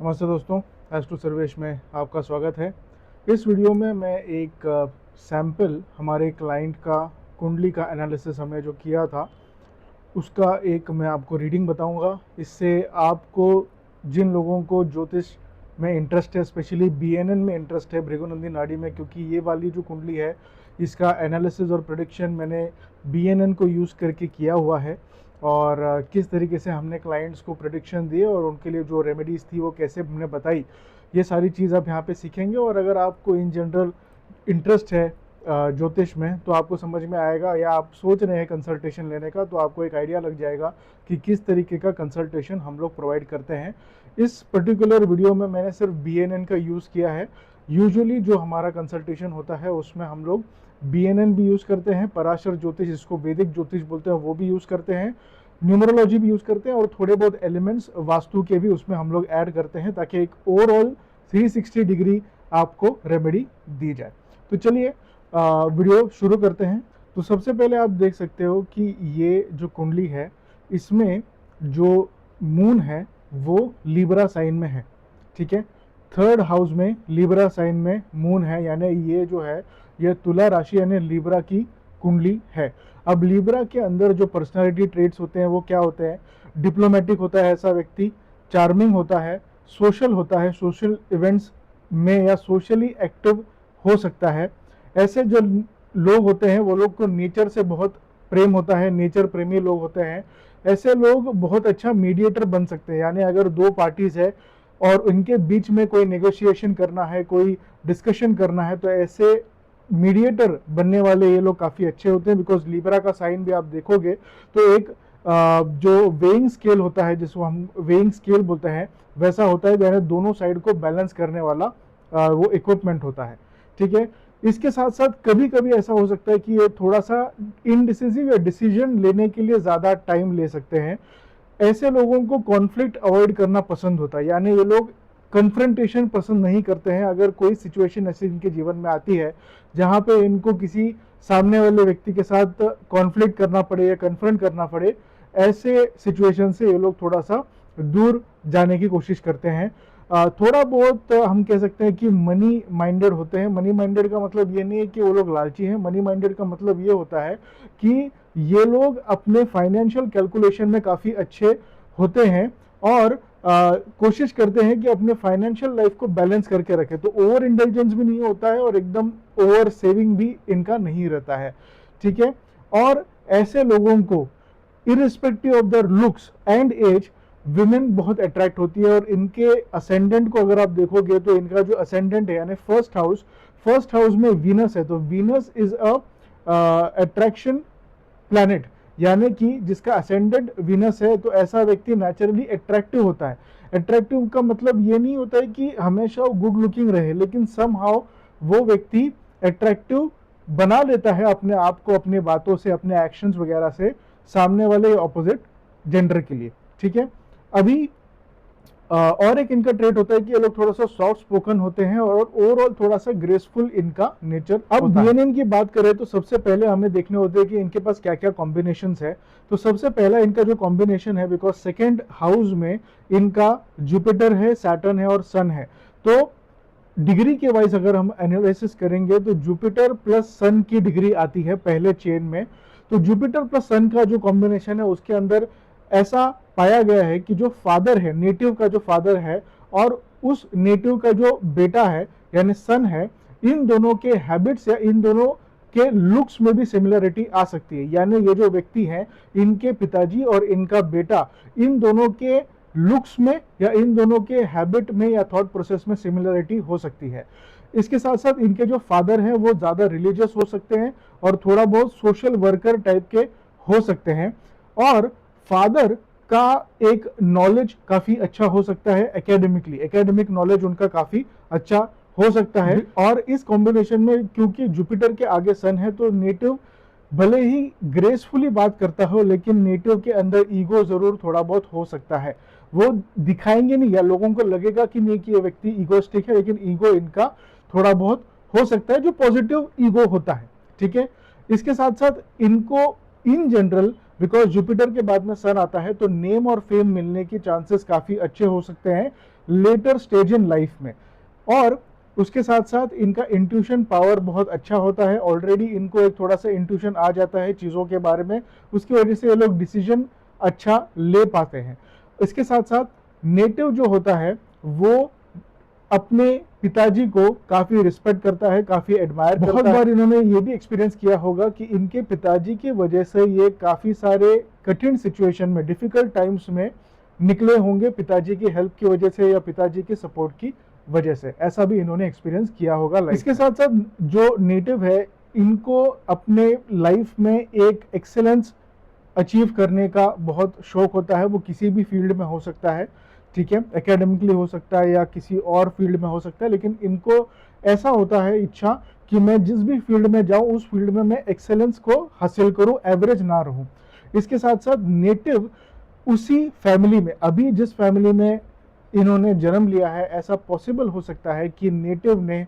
नमस्ते दोस्तों, एस्ट्रो सर्वेश में आपका स्वागत है। इस वीडियो में मैं एक सैंपल हमारे क्लाइंट का कुंडली का एनालिसिस हमने जो किया था उसका एक मैं आपको रीडिंग बताऊंगा। इससे आपको जिन लोगों को ज्योतिष में इंटरेस्ट है, स्पेशली बीएनएन में इंटरेस्ट है, भृगुनंदी नाड़ी में, क्योंकि ये वाली जो कुंडली है इसका एनालिसिस और प्रेडिक्शन मैंने बीएनएन को यूज़ करके किया हुआ है और किस तरीके से हमने क्लाइंट्स को प्रेडिक्शन दिए और उनके लिए जो रेमेडीज़ थी वो कैसे हमने बताई, ये सारी चीज़ आप यहाँ पे सीखेंगे। और अगर आपको इन जनरल इंटरेस्ट है ज्योतिष में तो आपको समझ में आएगा, या आप सोच रहे हैं कंसल्टेशन लेने का तो आपको एक आइडिया लग जाएगा कि किस तरीके का कंसल्टेशन हम लोग प्रोवाइड करते हैं। इस पर्टिकुलर वीडियो में मैंने सिर्फ बीएनएन का यूज़ किया है। यूजुअली जो हमारा कंसल्टेशन होता है उसमें हम लोग बीएनएन भी यूज़ करते हैं, पराशर ज्योतिष जिसको वैदिक ज्योतिष बोलते हैं वो भी यूज़ करते हैं, न्यूमरोलॉजी भी यूज़ करते हैं और थोड़े बहुत एलिमेंट्स वास्तु के भी उसमें हम लोग ऐड करते हैं ताकि एक ओवरऑल 360 डिग्री आपको रेमेडी दी जाए। तो चलिए वीडियो शुरू करते हैं। तो सबसे पहले आप देख सकते हो कि ये जो कुंडली है इसमें जो मून है वो लिब्रा साइन में है, ठीक है। थर्ड हाउस में लिब्रा साइन में मून है, यानी ये जो है ये तुला राशि यानी लिब्रा की कुंडली है। अब लिब्रा के अंदर जो पर्सनालिटी ट्रेट्स होते हैं वो क्या होते हैं? डिप्लोमेटिक होता है ऐसा व्यक्ति, चार्मिंग होता है, सोशल होता है, सोशल इवेंट्स में या सोशली एक्टिव हो सकता है। ऐसे जो लोग होते हैं वो लोग को नेचर से बहुत प्रेम होता है, नेचर प्रेमी लोग होते हैं। ऐसे लोग बहुत अच्छा मीडिएटर बन सकते हैं, यानी अगर दो पार्टीज है और उनके बीच में कोई नेगोशिएशन करना है, कोई डिस्कशन करना है, तो ऐसे मीडिएटर बनने वाले ये लोग काफ़ी अच्छे होते हैं। बिकॉज लिब्रा का साइन भी आप देखोगे तो एक जो वेइंग स्केल होता है जिसको हम वेइंग स्केल बोलते हैं वैसा होता है, यानी दोनों साइड को बैलेंस करने वाला वो इक्विपमेंट होता है, ठीक है। इसके साथ साथ कभी कभी ऐसा हो सकता है कि ये थोड़ा सा इनडिसिसिव या डिसीजन लेने के लिए ज़्यादा टाइम ले सकते हैं। ऐसे लोगों को कॉन्फ्लिक्ट अवॉइड करना पसंद होता है, यानी ये लोग कन्फ्रंटेशन पसंद नहीं करते हैं। अगर कोई सिचुएशन ऐसी इनके जीवन में आती है जहाँ पे इनको किसी सामने वाले व्यक्ति के साथ कॉन्फ्लिक्ट करना पड़े या कन्फ्रंट करना पड़े, ऐसे सिचुएशन से ये लोग थोड़ा सा दूर जाने की कोशिश करते हैं। थोड़ा बहुत हम कह सकते हैं कि मनी माइंडेड होते हैं। मनी माइंडेड का मतलब ये नहीं है कि वो लोग लालची हैं। मनी माइंडेड का मतलब ये होता है कि ये लोग अपने फाइनेंशियल कैलकुलेशन में काफ़ी अच्छे होते हैं और कोशिश करते हैं कि अपने फाइनेंशियल लाइफ को बैलेंस करके रखें। तो ओवर इंटेलिजेंस भी नहीं होता है और एकदम ओवर सेविंग भी इनका नहीं रहता है, ठीक है। और ऐसे लोगों को irrespective of their looks and age women बहुत अट्रैक्ट होती है। और इनके असेंडेंट को अगर आप देखोगे तो इनका जो असेंडेंट है यानी फर्स्ट हाउस में वीनस है, तो Venus is a attraction planet, यानी कि जिसका असेंडेंट वीनस है तो ऐसा व्यक्ति नेचुरली अट्रैक्टिव होता है। अट्रैक्टिव का मतलब ये नहीं होता है कि हमेशा वो गुड लुकिंग रहे, लेकिन समहाउ वो व्यक्ति अट्रैक्टिव बना लेता है अपने आप को, अपने बातों से, अपने एक्शंस वगैरह से सामने वाले ऑपोजिट जेंडर के लिए, ठीक है। अभी और एक इनका ट्रेट होता है कि ये लोग थोड़ा सा सॉफ्ट स्पोकन होते हैं और ओवरऑल थोड़ा सा ग्रेसफुल इनका नेचर। अब बीएनएन की बात करें तो सबसे पहले हमें देखने होते हैं कि इनके पास क्या क्या कॉम्बिनेशंस है। तो सबसे पहला इनका जो कॉम्बिनेशन है, बिकॉज सेकेंड हाउस में इनका जुपिटर है, सैटर्न है और सन है, तो डिग्री के वाइज अगर हम एनालिसिस करेंगे तो जुपिटर प्लस सन की डिग्री आती है पहले चेन में। तो जुपिटर प्लस सन का जो कॉम्बिनेशन है उसके अंदर ऐसा पाया गया है कि जो फादर है, नेटिव का जो फादर है और उस नेटिव का जो बेटा है यानी सन है, इन दोनों के हैबिट्स या इन दोनों के लुक्स में भी सिमिलरिटी आ सकती है। यानी ये जो व्यक्ति हैं, इनके पिताजी और इनका बेटा, इन दोनों के लुक्स में या इन दोनों के हैबिट में या थॉट प्रोसेस में सिमिलरिटी हो सकती है। इसके साथ साथ इनके जो फादर हैं वो ज़्यादा रिलीजियस हो सकते हैं और थोड़ा बहुत सोशल वर्कर टाइप के हो सकते हैं। और फादर का एक नॉलेज काफ़ी अच्छा हो सकता है, एकेडमिक नॉलेज उनका काफ़ी अच्छा हो सकता है। और इस कॉम्बिनेशन में क्योंकि जुपिटर के आगे सन है तो नेटिव भले ही ग्रेसफुली बात करता हो, लेकिन नेटिव के अंदर ईगो जरूर थोड़ा बहुत हो सकता है। वो दिखाएंगे नहीं या लोगों को लगेगा कि नहीं कि ये व्यक्ति ईगोस्टिक है, लेकिन ईगो इनका थोड़ा बहुत हो सकता है जो पॉजिटिव ईगो होता है, ठीक है। इसके साथ साथ इनको इन जनरल बिकॉज जुपिटर के बाद में सन आता है तो नेम और फेम मिलने की चांसेस काफ़ी अच्छे हो सकते हैं, लेटर स्टेज इन लाइफ में। और उसके साथ साथ इनका इंट्यूशन पावर बहुत अच्छा होता है, ऑलरेडी इनको एक थोड़ा सा इंट्यूशन आ जाता है चीज़ों के बारे में, उसकी वजह से ये लोग डिसीजन अच्छा ले पाते हैं। इसके साथ साथ नेटिव जो होता है वो अपने पिताजी को काफ़ी रिस्पेक्ट करता है, काफ़ी एडमायर करता है। बहुत बार इन्होंने ये भी एक्सपीरियंस किया होगा कि इनके पिताजी की वजह से ये काफ़ी सारे कठिन सिचुएशन में, डिफ़िकल्ट टाइम्स में निकले होंगे, पिताजी की हेल्प की वजह से या पिताजी की सपोर्ट की वजह से। ऐसा भी इन्होंने एक्सपीरियंस किया होगा लाइफ। इसके साथ साथ जो नेटिव है इनको अपने लाइफ में एक एक्सेलेंस अचीव करने का बहुत शौक होता है। वो किसी भी फील्ड में हो सकता है, ठीक है, एकेडमिकली हो सकता है या किसी और फील्ड में हो सकता है, लेकिन इनको ऐसा होता है इच्छा कि मैं जिस भी फील्ड में जाऊं उस फील्ड में मैं एक्सेलेंस को हासिल करूं, एवरेज ना रहूं। इसके साथ साथ नेटिव उसी फैमिली में, अभी जिस फैमिली में इन्होंने जन्म लिया है, ऐसा पॉसिबल हो सकता है कि नेटिव ने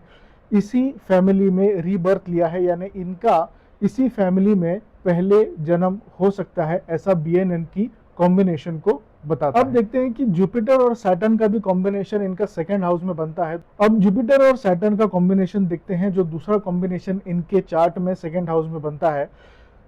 इसी फैमिली में रीबर्थ लिया है, यानी इनका इसी फैमिली में पहले जन्म हो सकता है। ऐसा BNN की कॉम्बिनेशन को बताता है। अब देखते हैं कि जुपिटर और सैटर्न का भी कॉम्बिनेशन इनका सेकंड हाउस में बनता है। अब जुपिटर और सैटर्न का कॉम्बिनेशन देखते हैं, जो दूसरा कॉम्बिनेशन इनके चार्ट में सेकंड हाउस में बनता है।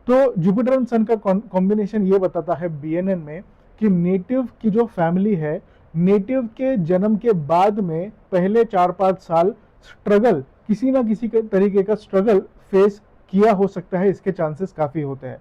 तो जुपिटर एंड सन का कॉम्बिनेशन ये बताता है BNN में कि नेटिव की जो फैमिली है, नेटिव के जन्म के बाद में पहले 4-5 साल स्ट्रगल, किसी ना किसी तरीके का स्ट्रगल फेस किया हो सकता है, इसके चांसेस काफ़ी होते हैं।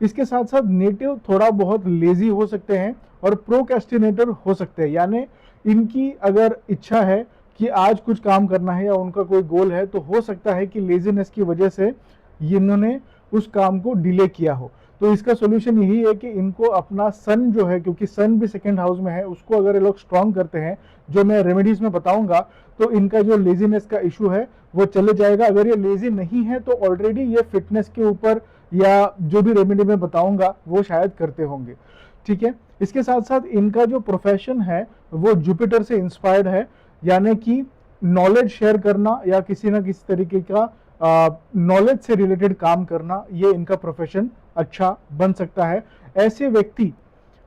इसके साथ साथ नेटिव थोड़ा बहुत लेजी हो सकते हैं और प्रोक्रेस्टिनेटर हो सकते हैं, यानी इनकी अगर इच्छा है कि आज कुछ काम करना है या उनका कोई गोल है, तो हो सकता है कि लेजीनेस की वजह से इन्होंने उस काम को डिले किया हो। तो इसका सोल्यूशन यही है कि इनको अपना सन जो है, क्योंकि सन भी सेकंड हाउस में है, उसको अगर ये लोग स्ट्रॉन्ग करते हैं, जो मैं रेमेडीज में बताऊंगा, तो इनका जो लेजीनेस का इशू है वो चले जाएगा। अगर ये लेजी नहीं है तो ऑलरेडी ये फिटनेस के ऊपर या जो भी रेमेडी में बताऊंगा वो शायद करते होंगे, ठीक है। इसके साथ साथ इनका जो प्रोफेशन है वो जुपिटर से इंस्पायर्ड है, यानी कि नॉलेज शेयर करना या किसी ना किसी तरीके का नॉलेज से रिलेटेड काम करना, ये इनका प्रोफेशन अच्छा बन सकता है। ऐसे व्यक्ति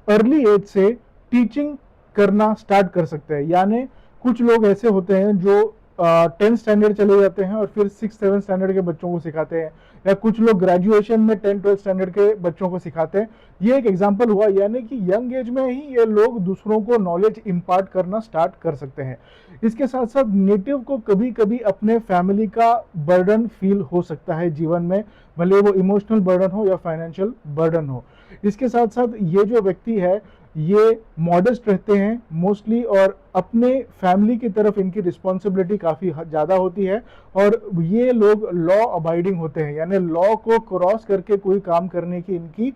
अर्ली एज से टीचिंग करना स्टार्ट कर सकते हैं, यानी कुछ लोग ऐसे होते हैं जो 10th स्टैंडर्ड चले जाते हैं और फिर 6th-7th स्टैंडर्ड के बच्चों को सिखाते हैं, या कुछ लोग ग्रेजुएशन में 10th-12th स्टैंडर्ड के बच्चों को सिखाते हैं। ये एक एग्जांपल हुआ, यानी कि यंग एज में ही ये लोग दूसरों को नॉलेज इम्पार्ट करना स्टार्ट कर सकते हैं। इसके साथ साथ नेटिव को कभी कभी अपने फैमिली का बर्डन फील हो सकता है जीवन में, भले वो इमोशनल बर्डन हो या फाइनेंशियल बर्डन हो। इसके साथ साथ ये जो व्यक्ति है ये मॉडेस्ट रहते हैं मोस्टली, और अपने फैमिली की तरफ इनकी रिस्पॉन्सिबिलिटी काफ़ी ज़्यादा होती है, और ये लोग लॉ अबाइडिंग होते हैं, यानी लॉ को क्रॉस करके कोई काम करने की इनकी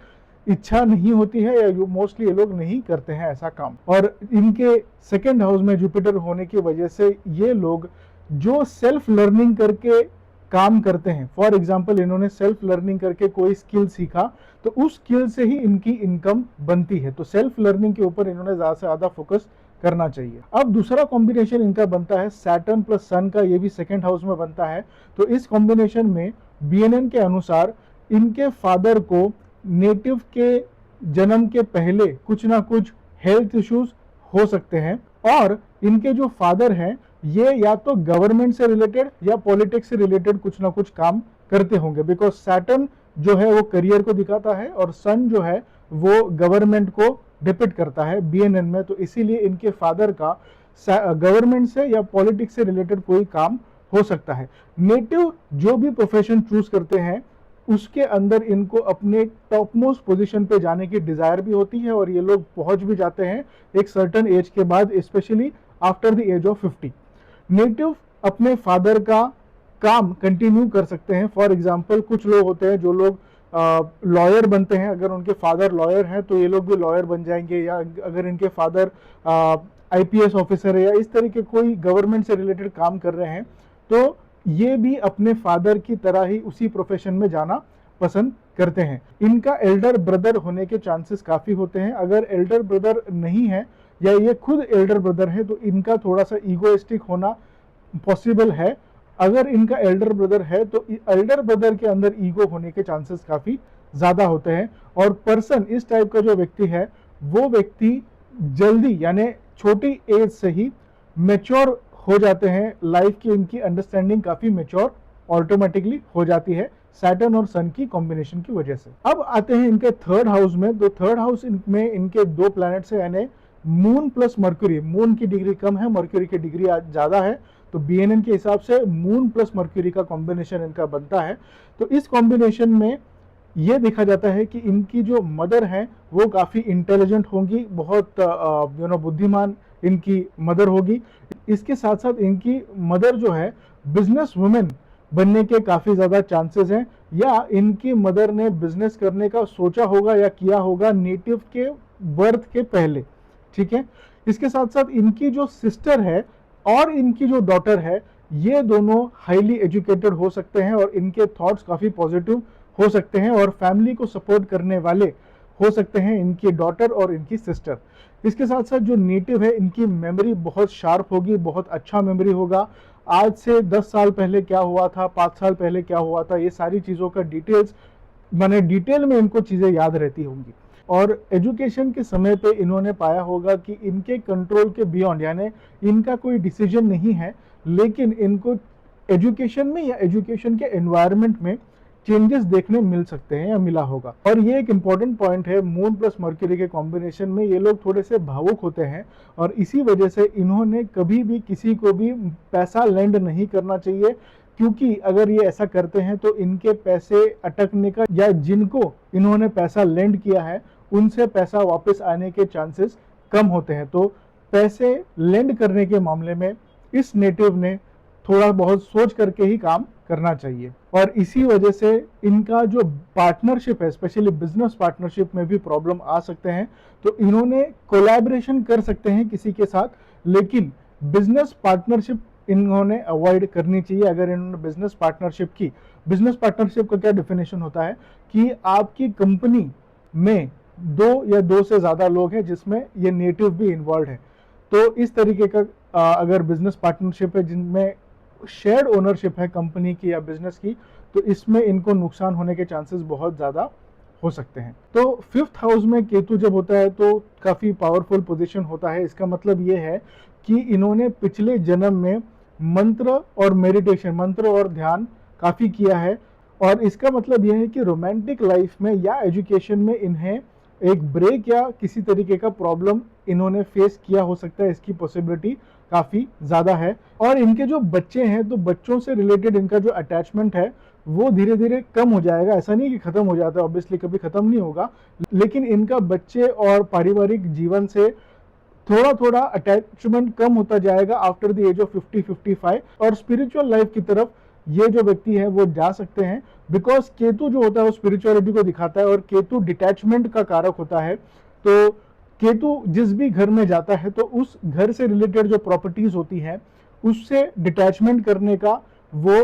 इच्छा नहीं होती है, या मोस्टली ये लोग नहीं करते हैं ऐसा काम। और इनके सेकंड हाउस में जुपिटर होने की वजह से ये लोग जो सेल्फ लर्निंग करके काम करते हैं, फॉर एग्जाम्पल इन्होंने सेल्फ लर्निंग करके कोई स्किल सीखा, तो उस स्किल से ही इनकी इनकम बनती है। तो सेल्फ लर्निंग के ऊपर इन्होंने ज़्यादा से ज़्यादा फोकस करना चाहिए। अब दूसरा कॉम्बिनेशन इनका बनता है सैटर्न प्लस सन का, ये भी सेकंड हाउस में बनता है। तो इस कॉम्बिनेशन में BNN के अनुसार इनके फादर को नेटिव के जन्म के पहले कुछ ना कुछ हेल्थ इश्यूज हो सकते हैं, और इनके जो फादर हैं ये या तो गवर्नमेंट से रिलेटेड या पॉलिटिक्स से रिलेटेड कुछ ना कुछ काम करते होंगे, बिकॉज सैटर्न जो है वो करियर को दिखाता है और सन जो है वो गवर्नमेंट को डिपिक्ट करता है BNN में। तो इसीलिए इनके फादर का गवर्नमेंट से या पॉलिटिक्स से रिलेटेड कोई काम हो सकता है। नेटिव जो भी प्रोफेशन चूज करते हैं उसके अंदर इनको अपने टॉप मोस्ट पोजिशन पे जाने की डिजायर भी होती है, और ये लोग पहुंच भी जाते हैं एक सर्टन एज के बाद, specially after the age of 50। नेटिव अपने फादर का काम कंटिन्यू कर सकते हैं। फॉर एग्जाम्पल कुछ लोग होते हैं जो लोग लॉयर बनते हैं, अगर उनके फादर लॉयर हैं तो ये लोग भी लॉयर बन जाएंगे, या अगर इनके फादर IPS ऑफिसर है या इस तरीके कोई गवर्नमेंट से रिलेटेड काम कर रहे हैं, तो ये भी अपने फादर की तरह ही उसी प्रोफेशन में जाना पसंद करते हैं। इनका एल्डर ब्रदर होने के चांसेस काफ़ी होते हैं। अगर एल्डर ब्रदर नहीं है या ये खुद एल्डर ब्रदर है तो इनका थोड़ा सा ईगोइस्टिक होना पॉसिबल है। अगर इनका एल्डर ब्रदर है तो एल्डर ब्रदर के अंदर ईगो होने के चांसेस काफ़ी ज़्यादा होते हैं। और पर्सन इस टाइप का जो व्यक्ति है वो व्यक्ति जल्दी यानी छोटी एज से ही मेच्योर हो जाते हैं, लाइफ की इनकी अंडरस्टैंडिंग काफ़ी मेच्योर ऑटोमेटिकली हो जाती है सैटर्न और सन की कॉम्बिनेशन की वजह से। अब आते हैं इनके थर्ड हाउस में। तो थर्ड हाउस में इनके दो प्लैनेट्स है, यानी मून प्लस मर्क्यूरी। मून की डिग्री कम है, मर्क्यूरी की डिग्री ज़्यादा है, तो BNN के हिसाब से मून प्लस मर्क्यूरी का कॉम्बिनेशन इनका बनता है। तो इस कॉम्बिनेशन में ये देखा जाता है कि इनकी जो मदर है वो काफ़ी इंटेलिजेंट होंगी, बहुत बुद्धिमान इनकी मदर होगी। इसके साथ साथ इनकी मदर जो है बिजनेस वुमेन बनने के काफ़ी ज़्यादा चांसेस हैं, या इनकी मदर ने बिजनेस करने का सोचा होगा या किया होगा नेटिव के बर्थ के पहले। ठीक है, इसके साथ साथ इनकी जो सिस्टर है और इनकी जो डॉटर है, ये दोनों हाईली एजुकेटेड हो सकते हैं और इनके थॉट्स काफ़ी पॉजिटिव हो सकते हैं और फैमिली को सपोर्ट करने वाले हो सकते हैं इनकी डॉटर और इनकी सिस्टर। इसके साथ साथ जो नेटिव है, इनकी मेमोरी बहुत शार्प होगी, बहुत अच्छा मेमोरी होगा। आज से 10 साल पहले क्या हुआ था, 5 साल पहले क्या हुआ था, ये सारी चीज़ों का डिटेल्स माने डिटेल में इनको चीज़ें याद रहती होंगी। और एजुकेशन के समय पे इन्होंने पाया होगा कि इनके कंट्रोल के बियॉन्ड, यानी इनका कोई डिसीजन नहीं है, लेकिन इनको एजुकेशन में या एजुकेशन के एनवायरनमेंट में चेंजेस देखने मिल सकते हैं या मिला होगा। और ये एक इंपॉर्टेंट पॉइंट है, मून प्लस मर्क्यूरी के कॉम्बिनेशन में ये लोग थोड़े से भावुक होते हैं और इसी वजह से इन्होंने कभी भी किसी को भी पैसा लेंड नहीं करना चाहिए, क्योंकि अगर ये ऐसा करते हैं तो इनके पैसे अटकने का या जिनको इन्होंने पैसा लेंड किया है उनसे पैसा वापस आने के चांसेस कम होते हैं। तो पैसे लेंड करने के मामले में इस नेटिव ने थोड़ा बहुत सोच करके ही काम करना चाहिए। और इसी वजह से इनका जो पार्टनरशिप है, स्पेशली बिजनेस पार्टनरशिप में भी प्रॉब्लम आ सकते हैं। तो इन्होंने कोलैबोरेशन कर सकते हैं किसी के साथ, लेकिन बिजनेस पार्टनरशिप इन्होंने अवॉइड करनी चाहिए। अगर इन्होंने बिजनेस पार्टनरशिप की, बिजनेस पार्टनरशिप का क्या डेफिनेशन होता है कि आपकी कंपनी में 2 या 2 से ज़्यादा लोग हैं जिसमें ये नेटिव भी इन्वॉल्व है। तो इस तरीके का अगर बिजनेस पार्टनरशिप है जिनमें शेयर्ड ओनरशिप है कंपनी की या बिजनेस की, तो इसमें इनको नुकसान होने के चांसेस बहुत ज़्यादा हो सकते हैं। तो 5th हाउस में केतु जब होता है तो काफ़ी पावरफुल पोजीशन होता है। इसका मतलब ये है कि इन्होंने पिछले जन्म में मंत्र और मेडिटेशन, मंत्र और ध्यान काफ़ी किया है, और इसका मतलब यह है कि रोमांटिक लाइफ में या एजुकेशन में इन्हें एक ब्रेक या किसी तरीके का प्रॉब्लम इन्होंने फेस किया हो सकता है, इसकी पॉसिबिलिटी काफ़ी ज़्यादा है। और इनके जो बच्चे हैं, तो बच्चों से रिलेटेड इनका जो अटैचमेंट है वो धीरे धीरे कम हो जाएगा। ऐसा नहीं कि ख़त्म हो जाता है, ऑब्वियसली कभी ख़त्म नहीं होगा, लेकिन इनका बच्चे और पारिवारिक जीवन से थोड़ा थोड़ा अटैचमेंट कम होता जाएगा आफ्टर द एज ऑफ 50-55। और स्पिरिचुअल लाइफ की तरफ ये जो व्यक्ति है वो जा सकते हैं, बिकॉज केतु जो होता है वो स्पिरिचुअलिटी को दिखाता है और केतु डिटैचमेंट का कारक होता है। तो केतु जिस भी घर में जाता है तो उस घर से रिलेटेड जो प्रॉपर्टीज होती है उससे डिटैचमेंट करने का वो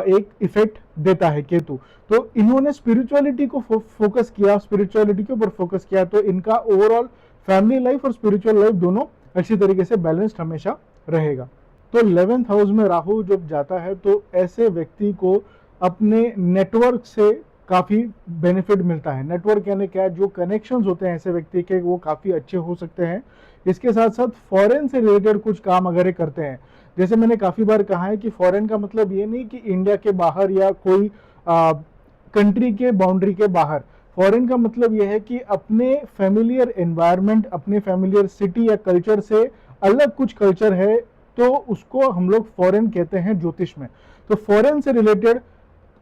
एक इफेक्ट देता है केतु। तो इन्होंने स्पिरिचुअलिटी को फोकस किया, स्पिरिचुअलिटी के ऊपर फोकस किया, तो इनका ओवरऑल फैमिली लाइफ और स्पिरिचुअल लाइफ दोनों अच्छी तरीके से बैलेंस्ड हमेशा रहेगा। तो 11th हाउस में राहु जब जाता है तो ऐसे व्यक्ति को अपने नेटवर्क से काफ़ी बेनिफिट मिलता है। नेटवर्क यानी क्या, जो कनेक्शंस होते हैं ऐसे व्यक्ति के वो काफ़ी अच्छे हो सकते हैं। इसके साथ साथ फॉरेन से रिलेटेड कुछ काम अगर ये करते हैं, जैसे मैंने काफ़ी बार कहा है कि फॉरेन का मतलब ये नहीं कि इंडिया के बाहर या कोई कंट्री के बाउंड्री के बाहर। फॉरेन का मतलब यह है कि अपने फैमिलियर एनवायरनमेंट, अपने फैमिलियर सिटी या कल्चर से अलग कुछ कल्चर है, तो उसको हम लोग फॉरेन कहते हैं ज्योतिष में। तो फॉरेन से रिलेटेड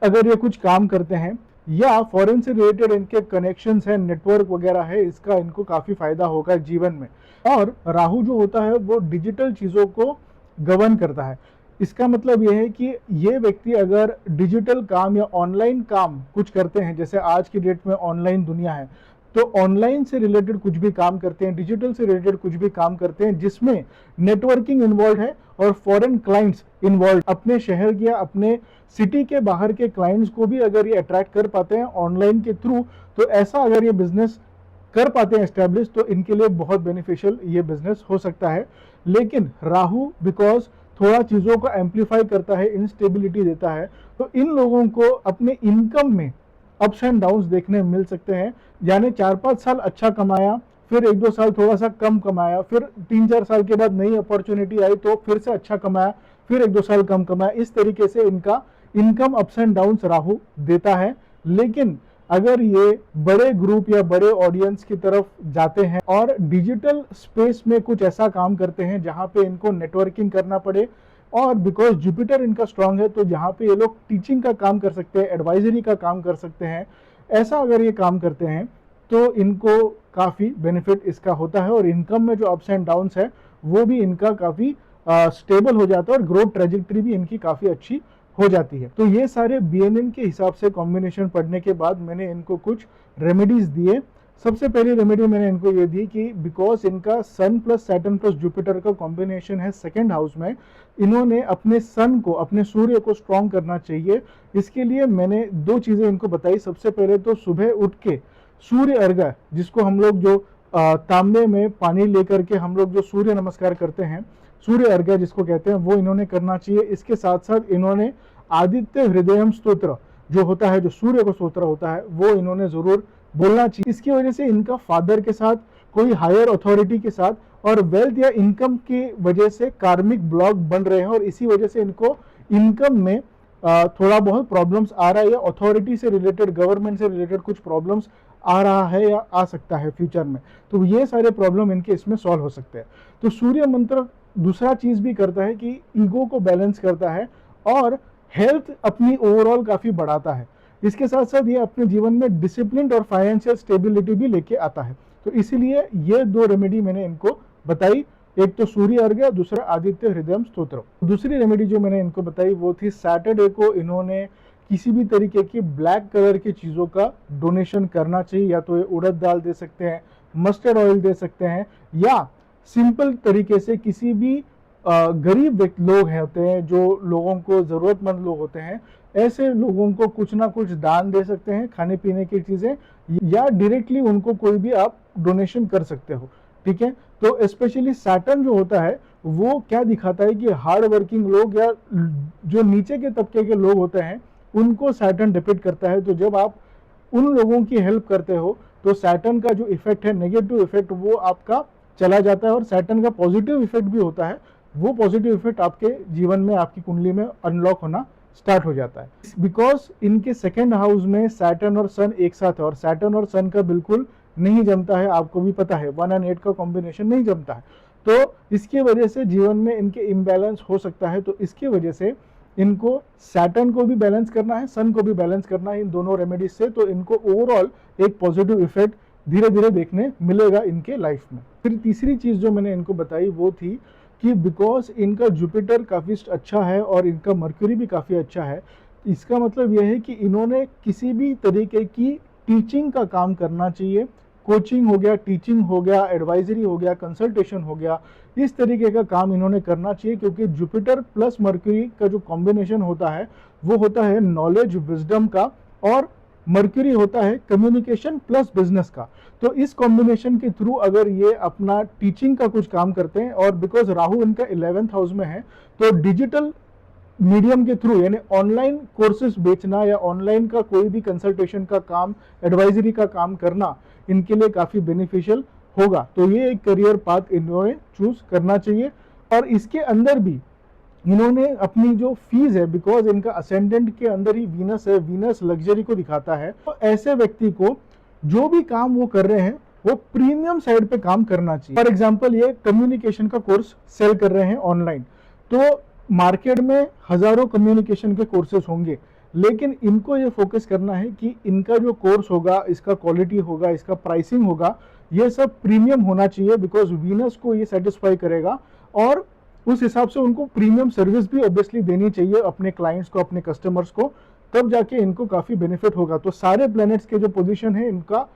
अगर ये कुछ काम करते हैं या फॉरेन से रिलेटेड इनके कनेक्शंस हैं, नेटवर्क वगैरह है, इसका इनको काफ़ी फायदा होगा जीवन में। और राहु जो होता है वो डिजिटल चीज़ों को गवर्न करता है। इसका मतलब यह है कि ये व्यक्ति अगर डिजिटल काम या ऑनलाइन काम कुछ करते हैं, जैसे आज की डेट में ऑनलाइन दुनिया है, तो ऑनलाइन से रिलेटेड कुछ भी काम करते हैं, डिजिटल से रिलेटेड कुछ भी काम करते हैं जिसमें नेटवर्किंग इन्वॉल्व है और फॉरेन क्लाइंट्स इन्वॉल्व, अपने शहर या अपने सिटी के बाहर के क्लाइंट्स को भी अगर ये अट्रैक्ट कर पाते हैं ऑनलाइन के थ्रू, तो ऐसा अगर ये बिजनेस कर पाते हैं एस्टेब्लिश, तो इनके लिए बहुत बेनिफिशियल ये बिजनेस हो सकता है। लेकिन राहु बिकॉज थोड़ा चीज़ों को एम्पलीफाई करता है, इंस्टेबिलिटी देता है, तो इन लोगों को अपने इनकम में अप्स एंड डाउन्स देखने मिल सकते हैं। यानी 4-5 साल अच्छा कमाया, फिर 1-2 साल थोड़ा सा कम कमाया, फिर 3-4 साल के बाद नई अपॉर्चुनिटी आई तो फिर से अच्छा कमाया, फिर 1-2 साल कम कमाया। इस तरीके से इनका income ups and downs Rahu देता है। लेकिन अगर ये बड़े ग्रुप या बड़े ऑडियंस की तरफ जाते हैं और डिजिटल स्पेस में कुछ ऐसा काम करते हैं जहां पे इनको नेटवर्किंग करना पड़े, और बिकॉज जुपिटर इनका स्ट्रांग है तो जहां पे ये लोग टीचिंग का काम कर सकते हैं, एडवाइजरी का काम कर सकते हैं, ऐसा अगर ये काम करते हैं तो इनको काफ़ी बेनिफिट इसका होता है। और इनकम में जो अप्स एंड डाउन्स है वो भी इनका काफ़ी स्टेबल हो जाता है और ग्रोथ ट्रेजेक्टरी भी इनकी काफ़ी अच्छी हो जाती है। तो ये सारे BNN के हिसाब से कॉम्बिनेशन पढ़ने के बाद मैंने इनको कुछ रेमेडीज दिए। सबसे पहली रेमेडी मैंने इनको ये दी कि बिकॉज इनका सन प्लस सैटर्न प्लस जुपिटर का कॉम्बिनेशन है सेकंड हाउस में, इन्होंने अपने सन को, अपने सूर्य को स्ट्रॉन्ग करना चाहिए। इसके लिए मैंने 2 चीज़ें इनको बताई। सबसे पहले तो सुबह उठ के सूर्य अर्घ्य, जिसको हम लोग जो तांबे में पानी लेकर के हम लोग जो सूर्य नमस्कार करते हैं, सूर्य अर्घ्य जिसको कहते हैं, वो इन्होंने करना चाहिए। इसके साथ साथ इन्होंने आदित्य हृदयम स्तोत्र जो होता है, जो सूर्य को स्तोत्र होता है, वो इन्होंने जरूर बोलना चाहिए। इसकी वजह से इनका फादर के साथ, कोई हायर अथॉरिटी के साथ और वेल्थ या इनकम की वजह से कार्मिक ब्लॉक बन रहे हैं और इसी वजह से इनको इनकम में थोड़ा बहुत प्रॉब्लम्स आ रहा है या अथॉरिटी से रिलेटेड, गवर्नमेंट से रिलेटेड कुछ प्रॉब्लम्स आ रहा है या आ सकता है फ्यूचर में। तो ये सारे प्रॉब्लम इनके इसमें सॉल्व हो सकते हैं। तो सूर्य मंत्र दूसरा चीज भी करता है कि ईगो को बैलेंस करता है और हेल्थ अपनी ओवरऑल काफी बढ़ाता है। इसके साथ साथ ये अपने जीवन में डिसिप्लिन और फाइनेंशियल स्टेबिलिटी भी लेके आता है। तो इसीलिए ये 2 रेमेडी मैंने इनको बताई, एक तो सूर्य अर्घ्य, दूसरा आदित्य हृदयम स्तोत्र। दूसरी रेमेडी जो मैंने इनको बताई वो थी सैटरडे को इन्होंने किसी भी तरीके की ब्लैक कलर की चीज़ों का डोनेशन करना चाहिए। या तो ये उड़द दाल दे सकते हैं, मस्टर्ड ऑयल दे सकते हैं, या सिंपल तरीके से किसी भी गरीब लोग होते हैं, जो लोगों को ज़रूरतमंद लोग होते हैं, ऐसे लोगों को कुछ ना कुछ दान दे सकते हैं, खाने पीने की चीज़ें, या डायरेक्टली उनको कोई भी आप डोनेशन कर सकते हो। ठीक है। तो स्पेशली सैटर्न जो होता है वो क्या दिखाता है कि हार्ड वर्किंग लोग या जो नीचे के तबके के लोग होते हैं उनको सैटर्न डिपिक्ट करता है। तो जब आप उन लोगों की हेल्प करते हो तो सैटर्न का जो इफेक्ट है, नेगेटिव इफेक्ट, वो आपका चला जाता है और सैटर्न का पॉजिटिव इफेक्ट भी होता है। वो पॉजिटिव इफेक्ट आपके जीवन में, आपकी कुंडली में अनलॉक होना स्टार्ट हो जाता है। बिकॉज इनके सेकेंड हाउस में सैटर्न और सन एक साथ है और सैटर्न और सन का बिल्कुल नहीं जमता है, आपको भी पता है 1 और 8 का कॉम्बिनेशन नहीं जमता है। तो इसकी वजह से जीवन में इनके इम्बैलेंस हो सकता है। तो इसकी वजह से इनको सैटर्न को भी बैलेंस करना है, सन को भी बैलेंस करना है इन दोनों रेमेडीज से। तो इनको ओवरऑल एक पॉजिटिव इफेक्ट धीरे धीरे देखने मिलेगा इनके लाइफ में। फिर तीसरी चीज जो मैंने इनको बताई वो थी कि बिकॉज इनका जुपिटर काफ़ी अच्छा है और इनका मर्क्यूरी भी काफ़ी अच्छा है, इसका मतलब यह है कि इन्होंने किसी भी तरीके की टीचिंग का काम करना चाहिए। कोचिंग हो गया, टीचिंग हो गया, एडवाइजरी हो गया, कंसल्टेशन हो गया, इस तरीके का काम इन्होंने करना चाहिए। क्योंकि जुपिटर प्लस मर्क्यूरी का जो कॉम्बिनेशन होता है वो होता है नॉलेज, विजडम का, और मर्क्यूरी होता है कम्युनिकेशन प्लस बिजनेस का। तो इस कॉम्बिनेशन के थ्रू अगर ये अपना टीचिंग का कुछ काम करते हैं, और बिकॉज राहु इनका 11th हाउस में है, तो डिजिटल मीडियम के थ्रू यानी ऑनलाइन कोर्सेज बेचना या ऑनलाइन का कोई भी कंसल्टेशन का काम, एडवाइजरी का काम करना इनके लिए काफ़ी बेनिफिशियल होगा। तो ये एक करियर पाथ इन्होंने चूज करना चाहिए। और इसके अंदर भी इन्होंने अपनी जो फीस है, बिकॉज इनका असेंडेंट के अंदर ही वीनस है, वीनस लग्जरी को दिखाता है, तो ऐसे व्यक्ति को जो भी काम वो कर रहे हैं वो प्रीमियम साइड पे काम करना चाहिए। फॉर एग्जांपल ये कम्युनिकेशन का कोर्स सेल कर रहे हैं ऑनलाइन, तो मार्केट में हजारों कम्युनिकेशन के कोर्सेज होंगे, लेकिन इनको ये फोकस करना है कि इनका जो कोर्स होगा, इसका क्वालिटी होगा, इसका प्राइसिंग होगा, ये सब प्रीमियम होना चाहिए। बिकॉज वीनस को ये सेटिस्फाई करेगा और उस हिसाब से उनको प्रीमियम सर्विस भी ऑब्वियसली देनी चाहिए अपने क्लाइंट्स को, अपने कस्टमर्स को, तब जाके इनको काफ़ी बेनिफिट होगा। तो सारे प्लैनेट्स के जो पोजीशन है इनका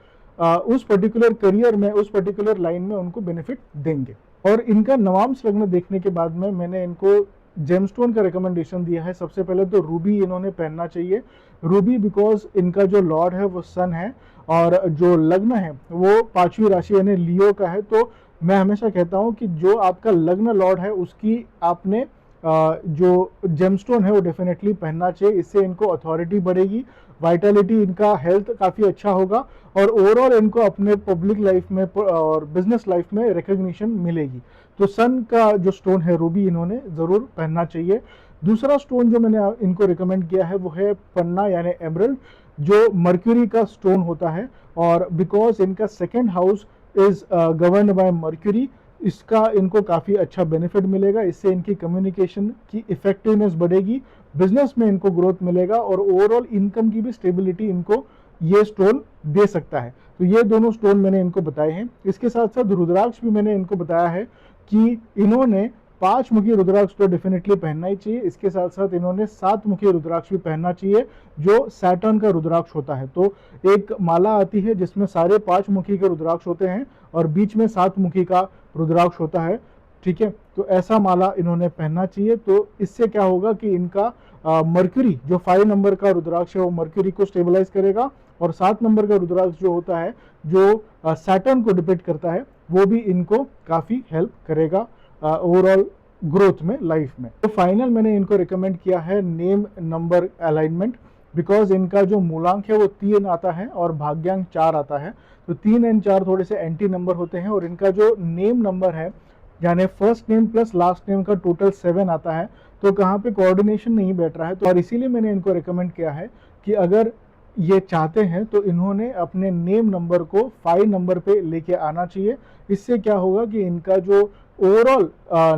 उस पर्टिकुलर करियर में, उस पर्टिकुलर लाइन में उनको बेनिफिट देंगे। और इनका नवांश लग्न देखने के बाद में मैंने इनको जेमस्टोन का रिकमेंडेशन दिया है। सबसे पहले तो रूबी इन्होंने पहनना चाहिए। रूबी बिकॉज इनका जो लॉर्ड है वो सन है और जो लग्न है वो 5वीं राशि यानी लियो का है। तो मैं हमेशा कहता हूँ कि जो आपका लग्न लॉर्ड है उसकी आपने जो जेमस्टोन है वो डेफिनेटली पहनना चाहिए। इससे इनको अथॉरिटी बढ़ेगी, वाइटलिटी, इनका हेल्थ काफ़ी अच्छा होगा और ओवरऑल इनको अपने पब्लिक लाइफ में और बिजनेस लाइफ में रिकग्निशन मिलेगी। तो सन का जो स्टोन है रूबी इन्होंने ज़रूर पहनना चाहिए। दूसरा स्टोन जो मैंने इनको रिकमेंड किया है वो है पन्ना यानी एमरल्ड, जो मर्क्यूरी का स्टोन होता है। और बिकॉज इनका second house is governed bye mercury, इसका इनको काफ़ी अच्छा बेनिफिट मिलेगा। इससे इनकी कम्युनिकेशन की इफेक्टिवनेस बढ़ेगी, बिजनेस में इनको ग्रोथ मिलेगा और ओवरऑल इनकम की भी स्टेबिलिटी इनको ये स्टोन दे सकता है। तो ये दोनों स्टोन मैंने इनको बताए हैं। इसके साथ साथ रुद्राक्ष भी मैंने इनको बताया है कि इन्होंने 5 मुखी रुद्राक्ष तो डेफिनेटली पहनना ही चाहिए। इसके साथ साथ इन्होंने 7 मुखी रुद्राक्ष भी पहनना चाहिए, जो सैटर्न का रुद्राक्ष होता है। तो एक माला आती है जिसमें सारे 5 मुखी के रुद्राक्ष होते हैं और बीच में 7 मुखी का रुद्राक्ष होता है, ठीक है। तो ऐसा माला इन्होंने पहनना चाहिए। तो इससे क्या होगा कि इनका मर्क्यूरी जो 5 नंबर का रुद्राक्ष है वो मर्क्यूरी को स्टेबलाइज करेगा और 7 नंबर का रुद्राक्ष जो होता है जो सैटर्न को डिपिक्ट करता है वो भी इनको काफ़ी हेल्प करेगा ओवरऑल ग्रोथ में, लाइफ में। तो फाइनल मैंने इनको रिकमेंड किया है नेम नंबर अलाइनमेंट, बिकॉज इनका जो मूलांक है वो 3 आता है और भाग्यांक 4 आता है। तो 3 एंड 4 थोड़े से एंटी नंबर होते हैं और इनका जो नेम नंबर है यानी first name plus last name का टोटल 7 आता है। तो कहाँ पे कोऑर्डिनेशन नहीं बैठ रहा है। तो और इसीलिए मैंने इनको रिकमेंड किया है कि अगर ये चाहते हैं तो इन्होंने अपने नेम नंबर को 5 नंबर पे लेके आना चाहिए। इससे क्या होगा कि इनका जो ओवरऑल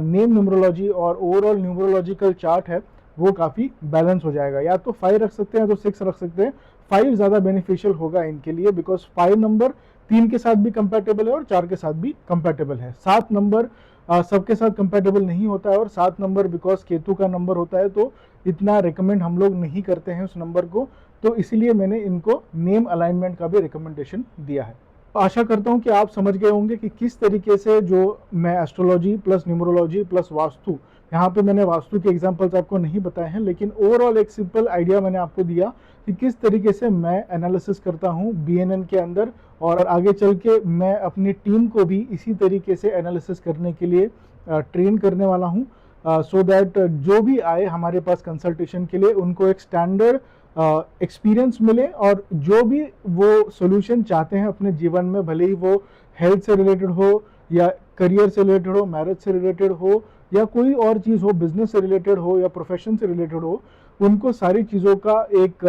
नेम न्यूमरोलॉजी और ओवरऑल न्यूमरोलॉजिकल चार्ट है वो काफ़ी बैलेंस हो जाएगा। या तो 5 रख सकते हैं तो 6 रख सकते हैं, 5 ज़्यादा बेनिफिशियल होगा इनके लिए, बिकॉज 5 नंबर 3 के साथ भी कंपैटिबल है और 4 के साथ भी कंपैटिबल है। 7 नंबर सबके साथ कंपैटिबल नहीं होता है और 7 नंबर बिकॉज केतु का नंबर होता है तो इतना रिकमेंड हम लोग नहीं करते हैं उस नंबर को। तो इसीलिए मैंने इनको नेम अलाइनमेंट का भी रिकमेंडेशन दिया है। आशा करता हूं कि आप समझ गए होंगे कि किस तरीके से जो मैं astrology plus numerology plus vastu, यहाँ पे मैंने वास्तु के एग्जांपल्स आपको नहीं बताए हैं, लेकिन ओवरऑल एक सिंपल आइडिया मैंने आपको दिया कि किस तरीके से मैं एनालिसिस करता हूँ BNN के अंदर। और आगे चल के मैं अपनी टीम को भी इसी तरीके से एनालिसिस करने के लिए ट्रेन करने वाला हूँ, सो दैट जो भी आए हमारे पास कंसल्टेशन के लिए उनको एक स्टैंडर्ड एक्सपीरियंस मिले और जो भी वो सोल्यूशन चाहते हैं अपने जीवन में, भले ही वो हेल्थ से रिलेटेड हो या करियर से रिलेटेड हो, मैरिज से रिलेटेड हो या कोई और चीज़ हो, बिजनेस से रिलेटेड हो या प्रोफेशन से रिलेटेड हो, उनको सारी चीज़ों का एक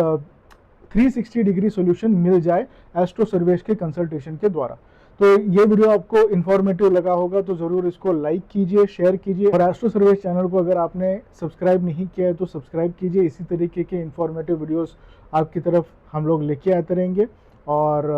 360 डिग्री सोल्यूशन मिल जाए एस्ट्रो सर्वेश के कंसल्टेशन के द्वारा। तो ये वीडियो आपको इन्फॉर्मेटिव लगा होगा तो ज़रूर इसको लाइक कीजिए, शेयर कीजिए और एस्ट्रो सर्वेश चैनल को अगर आपने सब्सक्राइब नहीं किया है तो सब्सक्राइब कीजिए। इसी तरीके के इन्फॉर्मेटिव वीडियोस आपकी तरफ हम लोग लेके आते रहेंगे। और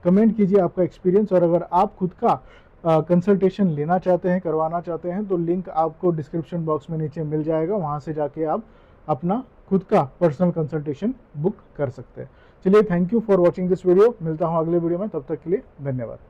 कमेंट कीजिए आपका एक्सपीरियंस, और अगर आप खुद का कंसल्टेशन लेना चाहते हैं, करवाना चाहते हैं, तो लिंक आपको डिस्क्रिप्शन बॉक्स में नीचे मिल जाएगा, वहाँ से जाके आप अपना खुद का पर्सनल कंसल्टेशन बुक कर सकते हैं। चलिए, thank you for watching this video. मिलता हूँ अगले वीडियो में, तब तक के लिए धन्यवाद।